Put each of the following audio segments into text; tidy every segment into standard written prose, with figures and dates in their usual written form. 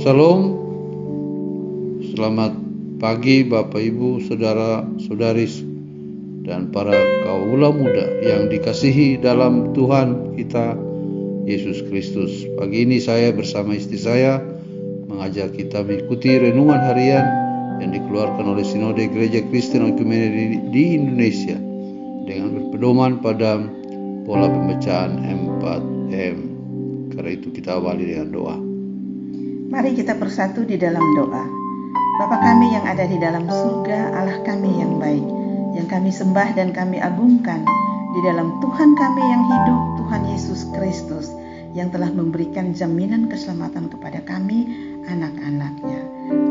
Salam, selamat pagi Bapak Ibu, Saudara-saudari dan para kaula muda yang dikasihi dalam Tuhan kita Yesus Kristus. Pagi ini saya bersama istri saya mengajak kita mengikuti renungan harian yang dikeluarkan oleh Sinode Gereja Kristen Oikumene di Indonesia dengan berpedoman pada pola pembacaan 4M. Karena itu kita awali dengan doa. Mari kita bersatu di dalam doa. Bapa kami yang ada di dalam surga, Allah kami yang baik, yang kami sembah dan kami agungkan di dalam Tuhan kami yang hidup, Tuhan Yesus Kristus, yang telah memberikan jaminan keselamatan kepada kami, anak-anaknya.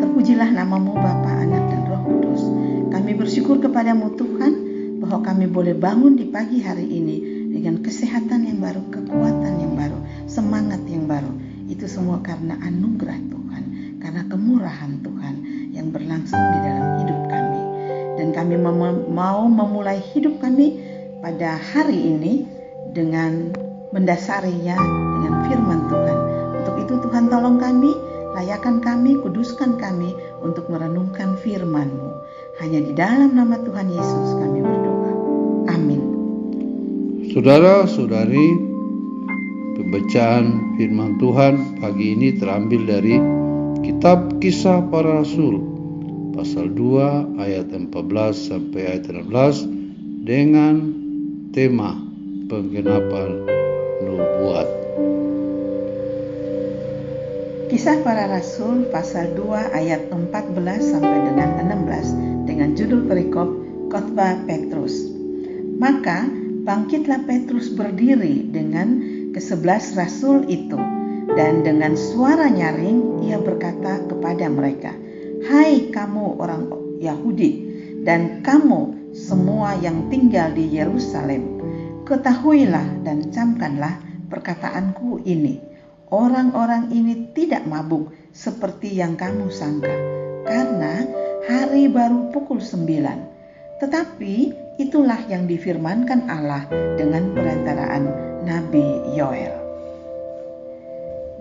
Terpujilah namamu Bapa, Anak, dan Roh Kudus. Kami bersyukur kepadamu Tuhan, bahwa kami boleh bangun di pagi hari ini dengan kesehatan yang baru, kekuatan yang baru, semangat yang baru. Itu semua karena anugerah Tuhan, karena kemurahan Tuhan yang berlangsung di dalam hidup kami. Dan kami mau memulai hidup kami pada hari ini dengan mendasarinya dengan firman Tuhan. Untuk itu Tuhan tolong kami, layakan kami, kuduskan kami untuk merenungkan firman-Mu. Hanya di dalam nama Tuhan Yesus kami berdoa. Amin. Saudara-saudari, pembacaan firman Tuhan pagi ini terambil dari Kitab Kisah Para Rasul pasal 2 ayat 14 sampai ayat 16 dengan tema penggenapan nubuat. Kisah Para Rasul pasal 2 ayat 14 sampai dengan 16 dengan judul perikop Khotbah Petrus. Maka bangkitlah Petrus berdiri dengan ke-11 rasul itu, dan dengan suara nyaring ia berkata kepada mereka, "Hai kamu orang Yahudi dan kamu semua yang tinggal di Yerusalem, ketahuilah dan camkanlah perkataanku ini. Orang-orang ini tidak mabuk seperti yang kamu sangka, karena hari baru pukul 9. Tetapi itulah yang difirmankan Allah dengan perantaraan Nabi Yoel."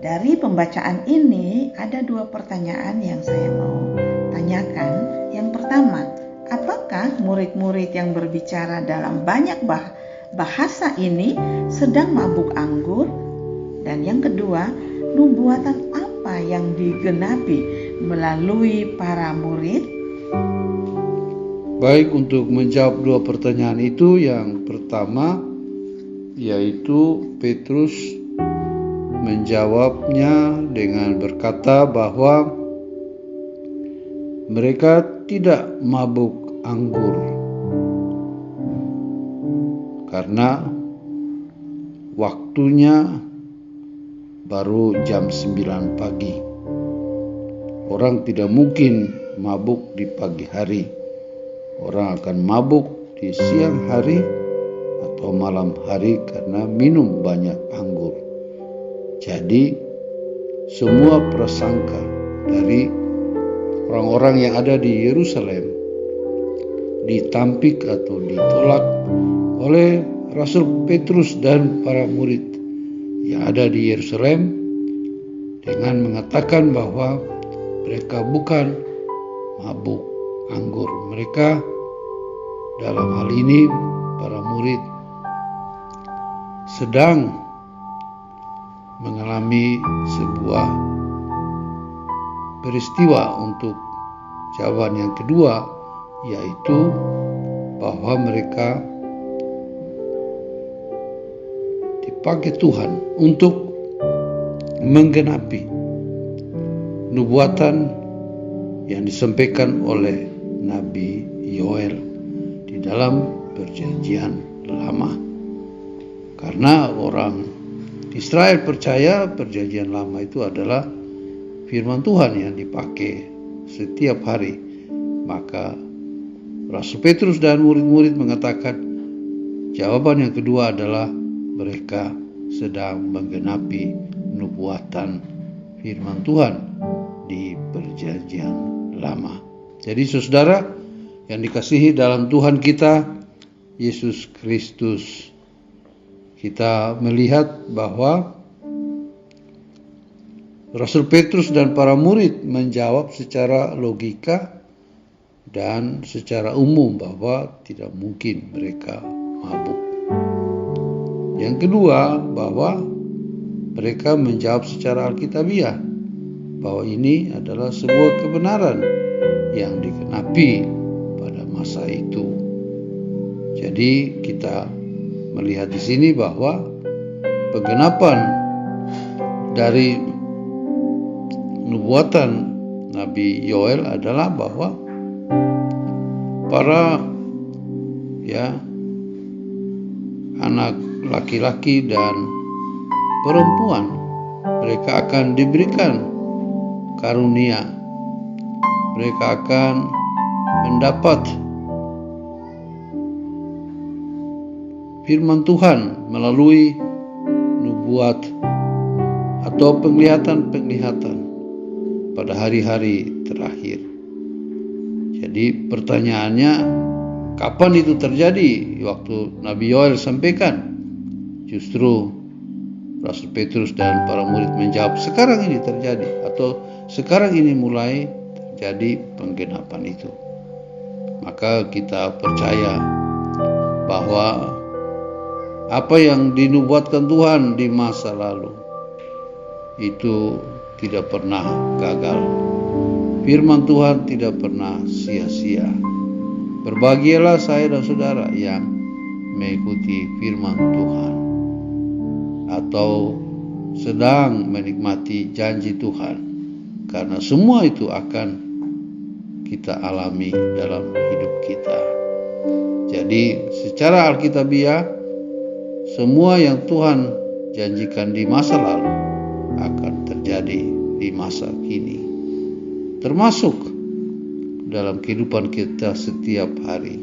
Dari pembacaan ini ada dua pertanyaan yang saya mau tanyakan. Yang pertama, apakah murid-murid yang berbicara dalam banyak bahasa ini sedang mabuk anggur? Dan yang kedua, nubuatan apa yang digenapi melalui para murid? Baik, untuk menjawab dua pertanyaan itu, yang pertama yaitu Petrus menjawabnya dengan berkata bahwa mereka tidak mabuk anggur karena waktunya baru jam 9 pagi. Orang tidak mungkin mabuk di pagi hari. Orang akan mabuk di siang hari atau malam hari karena minum banyak anggur. Jadi semua prasangka dari orang-orang yang ada di Yerusalem ditampik atau ditolak oleh Rasul Petrus dan para murid yang ada di Yerusalem dengan mengatakan bahwa mereka bukan mabuk anggur. Mereka dalam hal ini para murid sedang mengalami sebuah peristiwa. Untuk jawaban yang kedua yaitu bahwa mereka dipakai Tuhan untuk menggenapi nubuatan yang disampaikan oleh Nabi Yoel di dalam Perjanjian Lama. Karena orang Israel percaya Perjanjian Lama itu adalah firman Tuhan yang dipakai setiap hari. Maka Rasul Petrus dan murid-murid mengatakan jawaban yang kedua adalah mereka sedang menggenapi nubuatan firman Tuhan di Perjanjian Lama. Jadi saudara yang dikasihi dalam Tuhan kita Yesus Kristus, kita melihat bahwa Rasul Petrus dan para murid menjawab secara logika dan secara umum bahwa tidak mungkin mereka mabuk. Yang kedua, bahwa mereka menjawab secara alkitabiah bahwa ini adalah sebuah kebenaran yang dikenapi pada masa itu. Jadi kita melihat di sini bahwa penggenapan dari nubuatan Nabi Yoel adalah bahwa para anak laki-laki dan perempuan mereka akan diberikan karunia, mereka akan mendapat firman Tuhan melalui nubuat atau penglihatan-penglihatan pada hari-hari terakhir. Jadi pertanyaannya, kapan itu terjadi? Waktu Nabi Yoel sampaikan, justru Rasul Petrus dan para murid menjawab, sekarang ini terjadi, atau sekarang ini mulai terjadi penggenapan itu. Maka kita percaya bahwa apa yang dinubuatkan Tuhan di masa lalu itu tidak pernah gagal. Firman Tuhan tidak pernah sia-sia. Berbahagialah saya dan saudara yang mengikuti firman Tuhan atau sedang menikmati janji Tuhan, karena semua itu akan kita alami dalam hidup kita. Jadi secara alkitabiah, semua yang Tuhan janjikan di masa lalu akan terjadi di masa kini, termasuk dalam kehidupan kita setiap hari.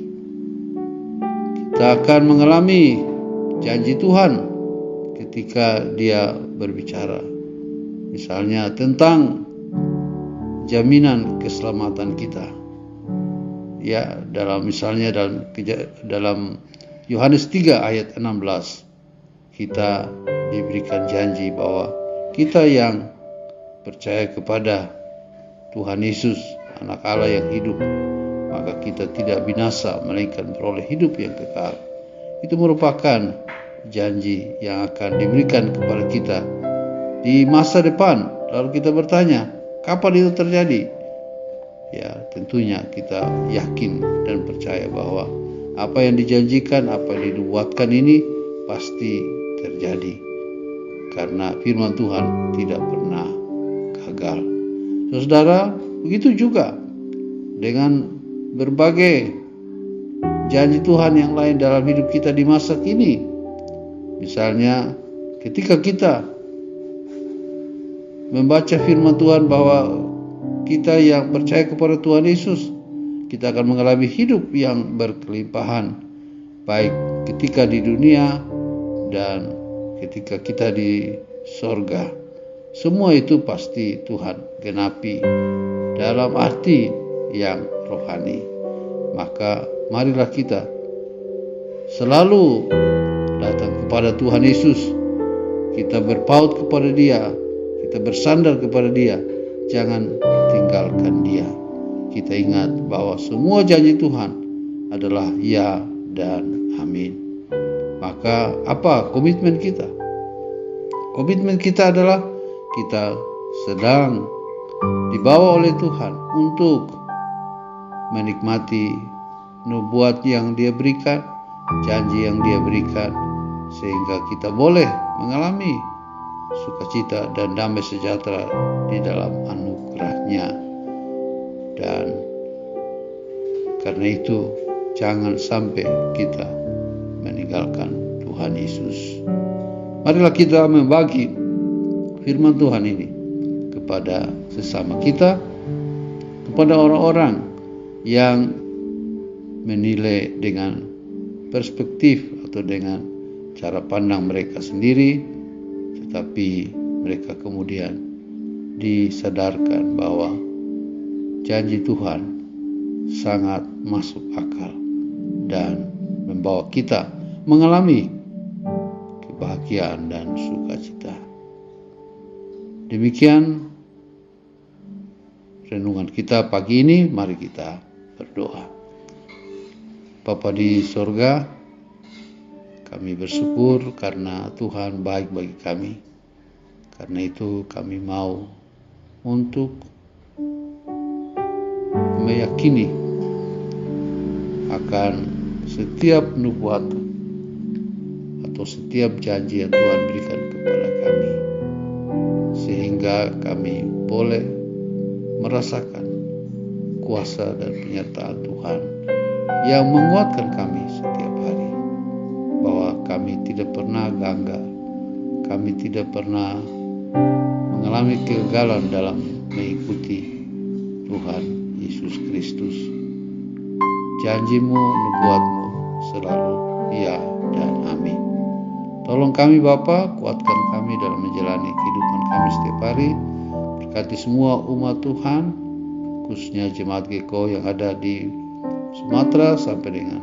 Kita akan mengalami janji Tuhan ketika Dia berbicara, misalnya tentang jaminan keselamatan kita. Ya, dalam Yohanes 3 ayat 16 kita diberikan janji bahwa kita yang percaya kepada Tuhan Yesus, Anak Allah yang hidup, maka kita tidak binasa melainkan beroleh hidup yang kekal. Itu merupakan janji yang akan diberikan kepada kita di masa depan. Lalu kita bertanya, kapan itu terjadi? Ya, tentunya kita yakin dan percaya bahwa apa yang dijanjikan, apa yang dinubuatkan ini pasti terjadi, karena firman Tuhan tidak pernah gagal. Saudara, begitu juga dengan berbagai janji Tuhan yang lain dalam hidup kita di masa kini. Misalnya ketika kita membaca firman Tuhan bahwa kita yang percaya kepada Tuhan Yesus, kita akan mengalami hidup yang berkelimpahan, baik ketika di dunia dan ketika kita di sorga. Semua itu pasti Tuhan genapi dalam arti yang rohani. Maka marilah kita selalu datang kepada Tuhan Yesus, kita berpaut kepada Dia, kita bersandar kepada Dia, jangan tinggalkan Dia. Kita ingat bahwa semua janji Tuhan adalah ya dan amin. Maka apa komitmen kita? Komitmen kita adalah kita sedang dibawa oleh Tuhan untuk menikmati nubuat yang Dia berikan, janji yang Dia berikan, sehingga kita boleh mengalami sukacita dan damai sejahtera di dalam anugerah-Nya. Dan karena itu jangan sampai kita meninggalkan Tuhan Yesus. Marilah kita membagi firman Tuhan ini kepada sesama kita, kepada orang-orang yang menilai dengan perspektif atau dengan cara pandang mereka sendiri, tetapi mereka kemudian disadarkan bahwa janji Tuhan sangat masuk akal dan membawa kita mengalami kebahagiaan dan sukacita. Demikian renungan kita pagi ini, mari kita berdoa. Bapa di sorga, kami bersyukur karena Tuhan baik bagi kami. Karena itu kami mau untuk meyakini akan setiap nubuat atau setiap janji yang Tuhan berikan kepada kami, sehingga kami boleh merasakan kuasa dan penyertaan Tuhan yang menguatkan kami setiap hari, bahwa kami tidak pernah gagal, kami tidak pernah mengalami kegagalan dalam mengikuti Tuhan Yesus Kristus. Janjimu, nubuatmu selalu ya dan amin. Tolong kami Bapa, kuatkan kami dalam menjalani kehidupan kami setiap hari. Berkati semua umat Tuhan, khususnya jemaat GEKO yang ada di Sumatera sampai dengan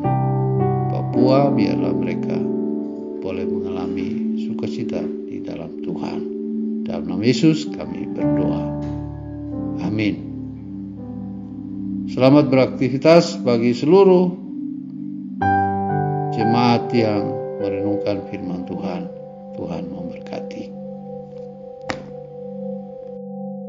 Papua, biarlah mereka boleh mengalami sukacita di dalam Tuhan. Dalam nama Yesus kami berdoa. Amin. Selamat beraktivitas bagi seluruh jemaat yang merenungkan firman Tuhan. Tuhan memberkati.